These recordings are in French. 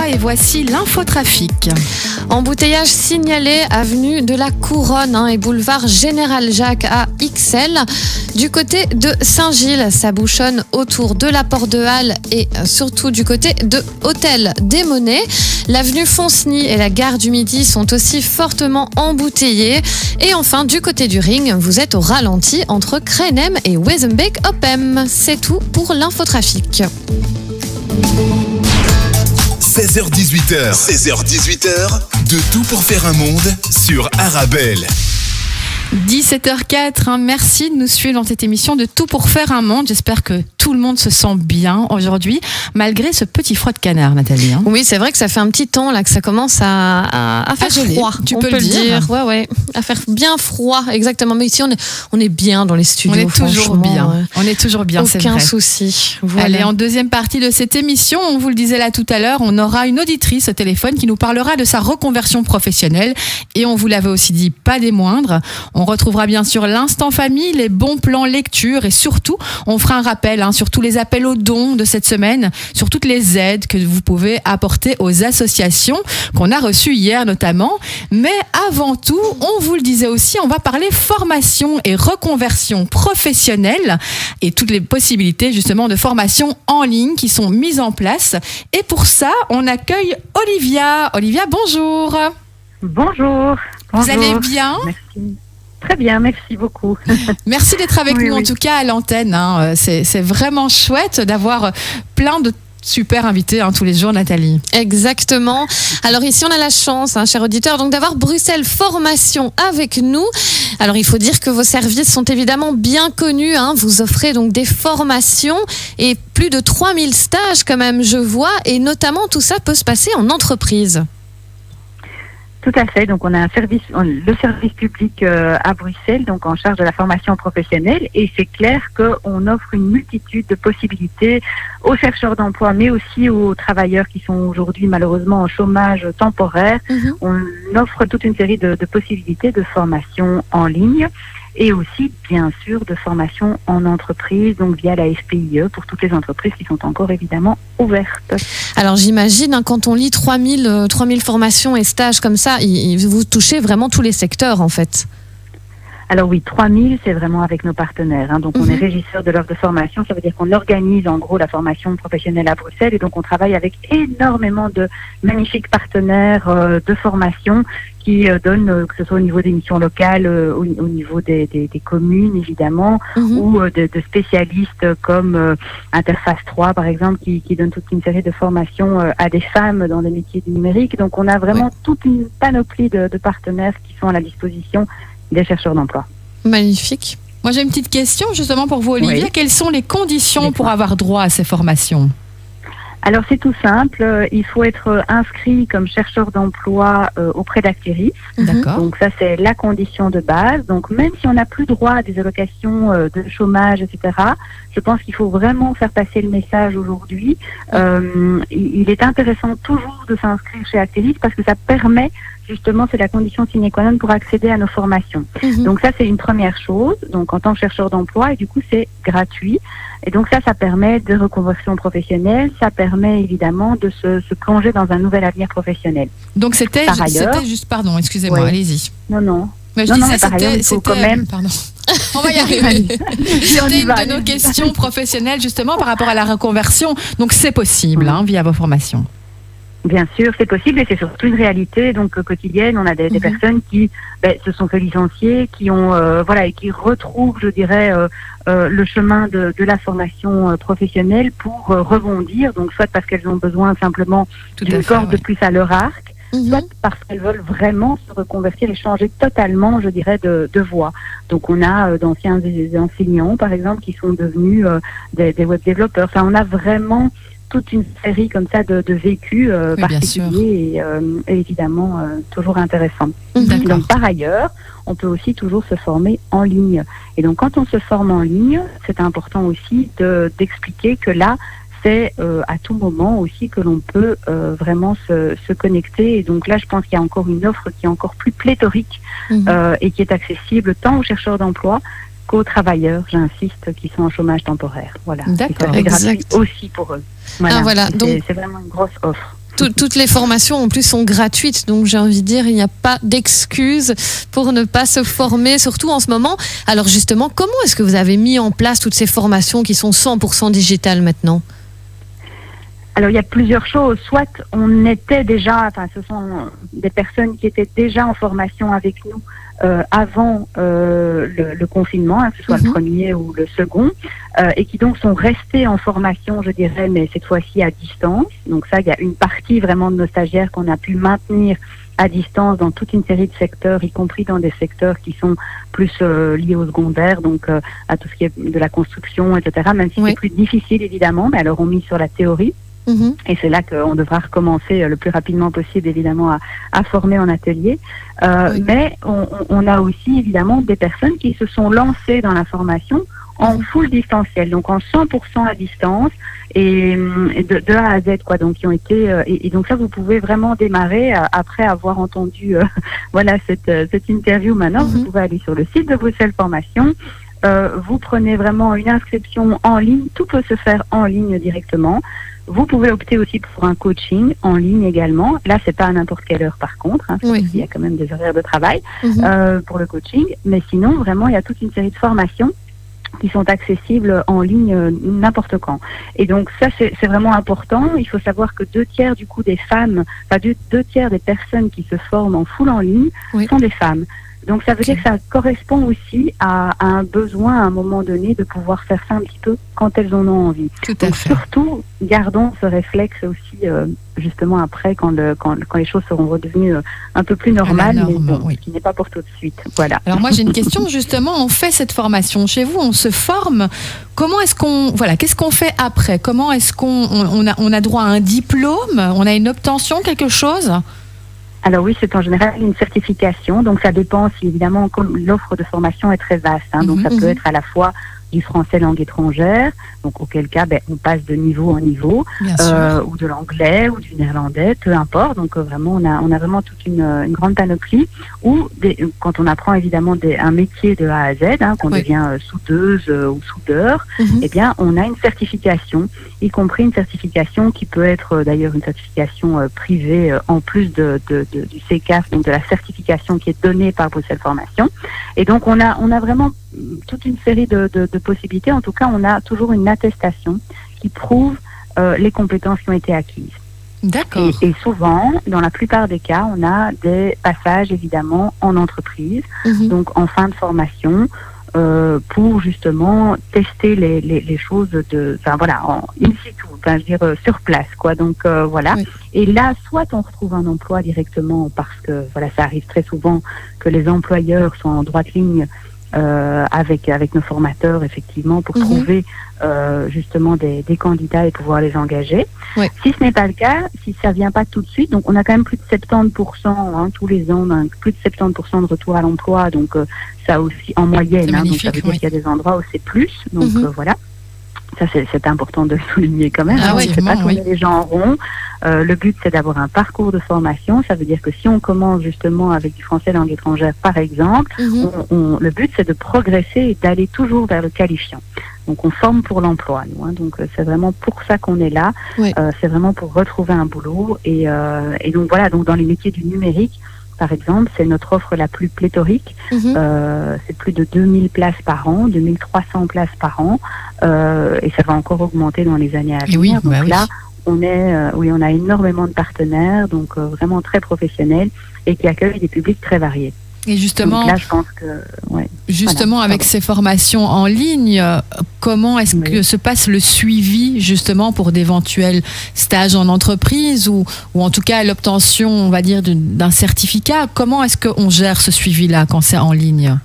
d'emploi et voici l'infotrafic. Embouteillage signalé avenue de la Couronne et boulevard Général Jacques à XL. Du côté de Saint-Gilles, ça bouchonne autour de la Porte de Halle et surtout du côté de Hôtel des Monnaies. L'avenue Fonceny et la gare du Midi sont aussi fortement embouteillées. Et enfin, du côté du Ring, vous êtes au ralenti entre Krenhem et Wezenbeek-Oppem. C'est tout pour l'infotrafic. 16h-18h, 16h-18h, de tout pour faire un monde sur Arabelle. 17h04, merci de nous suivre dans cette émission de Tout pour faire un monde. J'espère que tout le monde se sent bien aujourd'hui, malgré ce petit froid de canard, Nathalie. Oui, c'est vrai que ça fait un petit temps là que ça commence à faire froid. Tu peux le dire. Ouais, à faire bien froid, exactement. Mais ici, on est bien dans les studios. On est toujours bien. On est toujours bien, c'est vrai. Aucun souci. Voilà. Allez, en deuxième partie de cette émission, on vous le disait là tout à l'heure, on aura une auditrice au téléphone qui nous parlera de sa reconversion professionnelle. Et on vous l'avait aussi dit, pas des moindres. On retrouvera bien sûr l'instant famille, les bons plans lecture et surtout, on fera un rappel sur tous les appels aux dons de cette semaine, sur toutes les aides que vous pouvez apporter aux associations qu'on a reçues hier notamment. Mais avant tout, on vous le disait aussi, on va parler formation et reconversion professionnelle et toutes les possibilités justement de formation en ligne qui sont mises en place. Et pour ça, on accueille Olivia. Olivia, bonjour. Bonjour. Vous allez bien ? Merci. Très bien, merci beaucoup. Merci d'être avec nous en tout cas à l'antenne. C'est vraiment chouette d'avoir plein de super invités tous les jours, Nathalie. Exactement. Alors ici, on a la chance, cher auditeur, donc d'avoir Bruxelles Formation avec nous. Alors il faut dire que vos services sont évidemment bien connus. Vous offrez donc des formations et plus de 3000 stages quand même, je vois. Et notamment, tout ça peut se passer en entreprise. Tout à fait. Donc, on a le service public à Bruxelles, donc en charge de la formation professionnelle. Et c'est clair qu'on offre une multitude de possibilités aux chercheurs d'emploi, mais aussi aux travailleurs qui sont aujourd'hui malheureusement en chômage temporaire. On offre toute une série de possibilités de formation en ligne. Et aussi, bien sûr, de formation en entreprise, donc via la FPIE, pour toutes les entreprises qui sont encore évidemment ouvertes. Alors j'imagine, quand on lit 3000 formations et stages comme ça, vous touchez vraiment tous les secteurs en fait. Alors oui, 3000, c'est vraiment avec nos partenaires. Donc on est régisseur de l'offre de formation, ça veut dire qu'on organise en gros la formation professionnelle à Bruxelles et donc on travaille avec énormément de magnifiques partenaires de formation qui donnent, que ce soit au niveau des missions locales, au niveau des communes évidemment, ou de spécialistes comme Interface 3 par exemple, qui donne toute une série de formations à des femmes dans les métiers du numérique. Donc on a vraiment toute une panoplie de partenaires qui sont à la disposition des chercheurs d'emploi. Magnifique. Moi j'ai une petite question justement pour vous Olivia. Oui. Quelles sont les conditions pour avoir droit à ces formations ? Alors c'est tout simple, il faut être inscrit comme chercheur d'emploi auprès d'Actiris. D'accord. Donc ça c'est la condition de base. Donc même si on n'a plus droit à des allocations de chômage, etc., je pense qu'il faut vraiment faire passer le message aujourd'hui. Il est intéressant toujours de s'inscrire chez Actiris parce que ça permet justement, c'est la condition sine qua non pour accéder à nos formations. Donc ça, c'est une première chose. Donc en tant que chercheur d'emploi, et du coup, c'est gratuit. Et donc ça permet de reconversion professionnelle. Ça permet évidemment de se plonger dans un nouvel avenir professionnel. Donc c'était juste, pardon, excusez-moi, allez-y. Non. Mais par ailleurs, il faut quand même... Pardon. On va y arriver. C'était une de nos questions professionnelles justement par rapport à la reconversion. Donc c'est possible via vos formations. Bien sûr, c'est possible et c'est surtout une réalité donc quotidienne. On a des personnes qui se sont fait licencier, qui ont et qui retrouvent, je dirais, le chemin de la formation professionnelle pour rebondir. Donc soit parce qu'elles ont besoin simplement d'une corde de plus à leur arc, soit parce qu'elles veulent vraiment se reconvertir et changer totalement, je dirais, de voie. Donc on a d'anciens enseignants, par exemple, qui sont devenus des web développeurs. Enfin, on a vraiment toute une série comme ça de vécus particuliers et évidemment toujours intéressants. Donc par ailleurs, on peut aussi toujours se former en ligne. Et donc quand on se forme en ligne, c'est important aussi d'expliquer que là, c'est à tout moment aussi que l'on peut vraiment se connecter. Et donc là, je pense qu'il y a encore une offre qui est encore plus pléthorique et qui est accessible tant aux chercheurs d'emploi qu'aux travailleurs, j'insiste, qui sont en chômage temporaire. Voilà. D'accord, c'est gratuit aussi pour eux. Voilà. Donc c'est vraiment une grosse offre. toutes les formations en plus sont gratuites, donc j'ai envie de dire, il n'y a pas d'excuse pour ne pas se former, surtout en ce moment. Alors justement, comment est-ce que vous avez mis en place toutes ces formations qui sont 100% digitales maintenant ? Alors, il y a plusieurs choses. Soit on était déjà, enfin, ce sont des personnes qui étaient déjà en formation avec nous avant le confinement, que ce soit le premier ou le second, et qui donc sont restés en formation, je dirais, mais cette fois-ci à distance. Donc ça, il y a une partie vraiment de nos stagiaires qu'on a pu maintenir à distance dans toute une série de secteurs, y compris dans des secteurs qui sont plus liés au secondaire, donc à tout ce qui est de la construction, etc. Même si c'est plus difficile, évidemment, mais alors on mise sur la théorie. Et c'est là qu'on devra recommencer le plus rapidement possible, évidemment, à former en atelier. Mais on a aussi, évidemment, des personnes qui se sont lancées dans la formation en full distanciel, donc en 100% à distance et de A à Z, quoi. Donc, qui ont été et donc ça, vous pouvez vraiment démarrer après avoir entendu voilà cette interview. Maintenant, vous pouvez aller sur le site de Bruxelles Formation. Vous prenez vraiment une inscription en ligne. Tout peut se faire en ligne directement. Vous pouvez opter aussi pour un coaching en ligne également. Là, c'est pas à n'importe quelle heure par contre. Il y a quand même des horaires de travail pour le coaching. Mais sinon, vraiment, il y a toute une série de formations qui sont accessibles en ligne n'importe quand. Et donc ça, c'est vraiment important. Il faut savoir que 2/3 du coup des femmes, enfin 2/3 des personnes qui se forment en full en ligne sont des femmes. Donc ça veut dire que ça correspond aussi à un besoin à un moment donné de pouvoir faire ça un petit peu quand elles en ont envie. Donc surtout, gardons ce réflexe aussi justement après quand les choses seront redevenues un peu plus normales, mais bon, ce qui n'est pas pour tout de suite. Voilà. Alors moi j'ai une question justement, on fait cette formation chez vous, on se forme. Comment est-ce qu'est-ce qu'on fait après ? Comment est-ce qu'on a droit à un diplôme ? On a une obtention, quelque chose ? Alors oui, c'est en général une certification, donc ça dépend si évidemment comme l'offre de formation est très vaste, donc ça peut être à la fois du français langue étrangère, donc auquel cas on passe de niveau en niveau, ou de l'anglais ou du néerlandais, peu importe. Donc vraiment on a vraiment toute une grande panoplie. Ou quand on apprend évidemment un métier de A à Z, qu'on devient soudeuse ou soudeur, eh bien on a une certification, y compris une certification qui peut être d'ailleurs une certification privée en plus du CECAF, donc de la certification qui est donnée par Bruxelles Formation. Et donc on a vraiment toute une série de possibilités. En tout cas, on a toujours une attestation qui prouve les compétences qui ont été acquises. D'accord. Et souvent, dans la plupart des cas, on a des passages évidemment en entreprise, donc en fin de formation, pour justement tester les choses in situ, je veux dire sur place, quoi. Donc voilà. Et là, soit on retrouve un emploi directement parce que ça arrive très souvent que les employeurs sont en droite ligne avec nos formateurs, effectivement, pour trouver justement des candidats et pouvoir les engager. Si ce n'est pas le cas, si ça vient pas tout de suite, donc on a quand même plus de 70% tous les ans, plus de 70% de retour à l'emploi, donc ça aussi en moyenne, donc ça veut dire qu'il y a des endroits où c'est plus, donc voilà. Ça, c'est important de le souligner quand même. C'est pas tourner les gens en rond. Le but, c'est d'avoir un parcours de formation. Ça veut dire que si on commence justement avec du français langue étrangère, par exemple, le but, c'est de progresser et d'aller toujours vers le qualifiant. Donc, on forme pour l'emploi, nous. Donc, c'est vraiment pour ça qu'on est là. C'est vraiment pour retrouver un boulot. Et donc, voilà. Donc, dans les métiers du numérique, par exemple, c'est notre offre la plus pléthorique. C'est plus de 2000 places par an, 2300 places par an, et ça va encore augmenter dans les années à venir. Donc là, on a énormément de partenaires, donc vraiment très professionnels et qui accueillent des publics très variés. Et justement, donc là, je pense que, avec ces formations en ligne, comment est-ce que se passe le suivi justement pour d'éventuels stages en entreprise ou en tout cas l'obtention, on va dire, d'un certificat? Comment est-ce qu'on gère ce suivi-là quand c'est en ligne?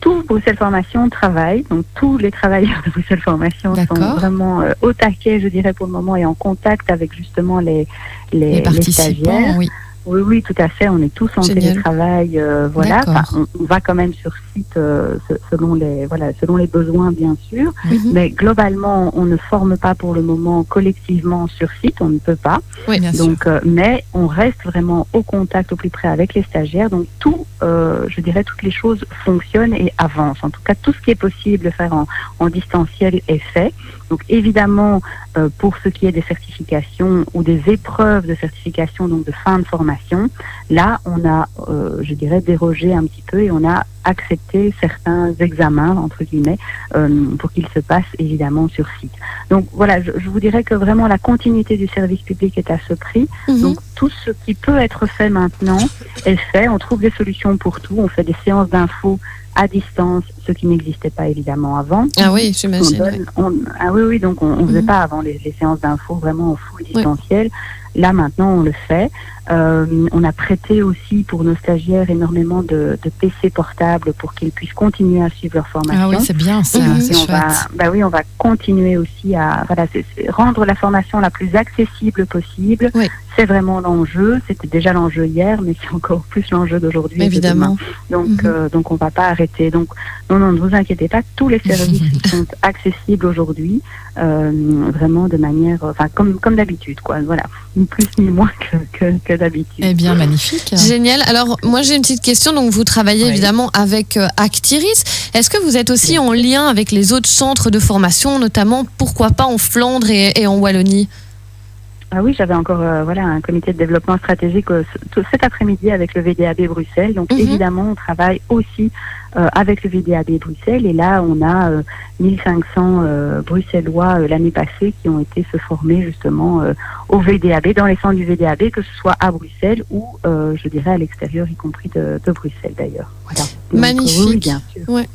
Tout Bruxelles Formation travaille, donc tous les travailleurs de Bruxelles Formation sont vraiment au taquet, je dirais, pour le moment, et en contact avec justement les participants, stagiaires. Oui, tout à fait. On est tous en Génial. télétravail, voilà. D'accord. Enfin, on va quand même sur site selon les besoins, bien sûr. Mhm. Mais globalement, on ne forme pas pour le moment collectivement sur site. On ne peut pas. Oui, Bien sûr. Donc, mais on reste vraiment au contact, au plus près avec les stagiaires. Donc tout, je dirais, toutes les choses fonctionnent et avancent. En tout cas, tout ce qui est possible de faire en distanciel est fait. Donc évidemment, pour ce qui est des certifications ou des épreuves de certification, donc de fin de formation, là, on a, je dirais, dérogé un petit peu et on a accepté certains examens, entre guillemets, pour qu'ils se passent évidemment sur site. Donc voilà, je vous dirais que vraiment la continuité du service public est à ce prix. Mhm. Donc tout ce qui peut être fait maintenant est fait. On trouve des solutions pour tout. On fait des séances d'infos à distance, ce qui n'existait pas évidemment avant. Ah oui, j'imagine. Oui. Oui, donc on faisait Mhm. pas avant les séances d'infos vraiment en full distanciel. Là maintenant on le fait. On a prêté aussi pour nos stagiaires énormément de PC portables pour qu'ils puissent continuer à suivre leur formation. Ah oui, c'est bien ça, Mhm. c'est Et on chouette. va continuer aussi à c'est rendre la formation la plus accessible possible. Oui. C'est vraiment l'enjeu. C'était déjà l'enjeu hier, mais c'est encore plus l'enjeu d'aujourd'hui. et de Évidemment. demain. Donc on va pas arrêter. Donc non, ne vous inquiétez pas. Tous les services sont accessibles aujourd'hui, vraiment de manière, comme d'habitude, quoi. Voilà, ni plus ni moins que d'habitude. Eh bien, magnifique. Génial. Alors, moi, j'ai une petite question. Donc, vous travaillez Oui. évidemment avec Actiris. Est-ce que vous êtes aussi en lien avec les autres centres de formation, notamment, pourquoi pas en Flandre et en Wallonie? Ah oui, j'avais encore un comité de développement stratégique cet après-midi avec le VDAB Bruxelles. Donc évidemment, on travaille aussi avec le VDAB Bruxelles. Et là, on a 1500 Bruxellois l'année passée qui ont été se former justement au VDAB, dans les centres du VDAB, que ce soit à Bruxelles ou, je dirais, à l'extérieur, y compris de Bruxelles d'ailleurs. Voilà. Donc, Magnifique. oui, bien sûr. Ouais.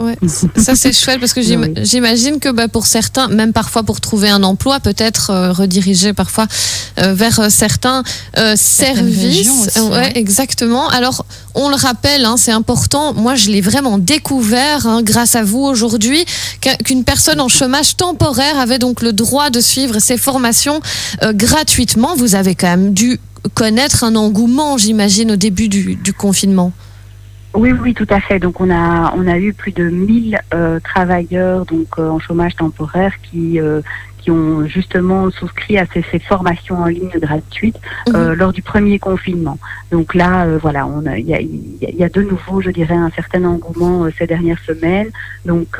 Ça, c'est chouette parce que Oui. j'imagine que pour certains, même parfois pour trouver un emploi, peut-être rediriger parfois vers certains régions services. aussi, Ouais, ouais. exactement. Alors, on le rappelle, hein, c'est important. Moi, je l'ai vraiment découvert grâce à vous aujourd'hui, qu'une personne en chômage temporaire avait donc le droit de suivre ses formations gratuitement. Vous avez quand même dû connaître un engouement, j'imagine, au début du confinement. Oui, tout à fait. Donc on a eu plus de 1000 travailleurs donc en chômage temporaire qui ont justement souscrit à ces formations en ligne gratuites lors du premier confinement. Donc là, il y a de nouveau, je dirais, un certain engouement ces dernières semaines. Donc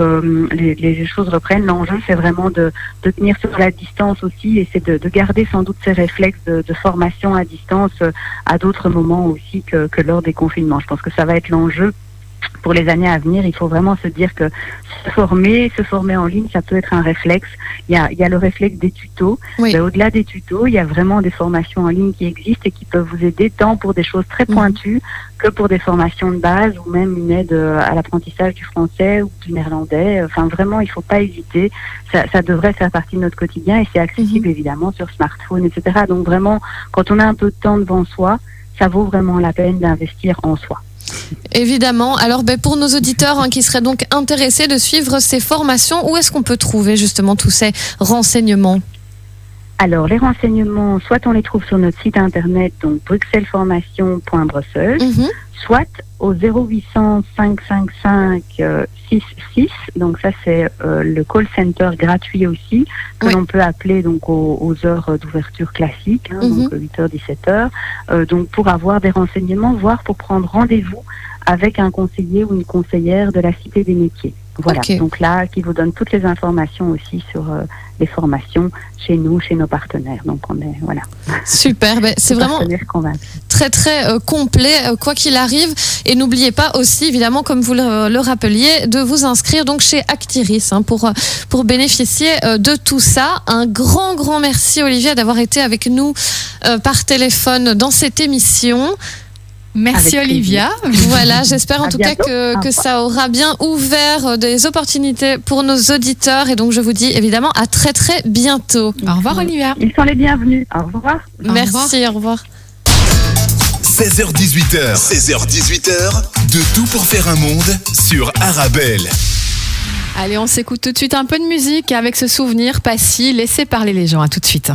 les choses reprennent. L'enjeu, c'est vraiment de tenir sur la distance aussi, et c'est de garder sans doute ces réflexes de formation à distance à d'autres moments aussi que lors des confinements. Je pense que ça va être l'enjeu pour les années à venir. Il faut vraiment se dire que se former en ligne, ça peut être un réflexe. Il y a le réflexe des tutos. Oui. Mais au-delà des tutos, il y a vraiment des formations en ligne qui existent et qui peuvent vous aider tant pour des choses très pointues que pour des formations de base ou même une aide à l'apprentissage du français ou du néerlandais. Enfin, vraiment, il ne faut pas hésiter. Ça devrait faire partie de notre quotidien et c'est accessible évidemment sur smartphone, etc. Donc vraiment, quand on a un peu de temps devant soi, ça vaut vraiment la peine d'investir en soi. Évidemment. Alors, pour nos auditeurs qui seraient donc intéressés de suivre ces formations, où est-ce qu'on peut trouver justement tous ces renseignements? Alors, les renseignements, soit on les trouve sur notre site internet, donc bruxellesformation.brussels, soit au 0800 555 66. Donc ça, c'est le call center gratuit aussi, que l'on peut appeler donc aux heures d'ouverture classiques, donc 8h, 17h, donc pour avoir des renseignements, voire pour prendre rendez-vous avec un conseiller ou une conseillère de la Cité des métiers. Voilà, donc là, qui vous donne toutes les informations aussi sur les formations chez nous, chez nos partenaires. Donc on est, voilà. Super, c'est vraiment très très complet, quoi qu'il arrive. Et n'oubliez pas aussi, évidemment, comme vous le rappeliez, de vous inscrire donc chez Actiris pour bénéficier de tout ça. Un grand merci, Olivier, d'avoir été avec nous par téléphone dans cette émission. Merci Olivia. Voilà, j'espère en tout cas que ça aura bien ouvert des opportunités pour nos auditeurs. Et donc je vous dis évidemment à très très bientôt. Au revoir Olivia. Ils sont les bienvenus. Au revoir. Merci, au revoir. 16h-18h. 16h-18h. De tout pour faire un monde sur Arabelle. Allez, on s'écoute tout de suite un peu de musique avec ce souvenir, Passy, laissez parler les gens. À tout de suite.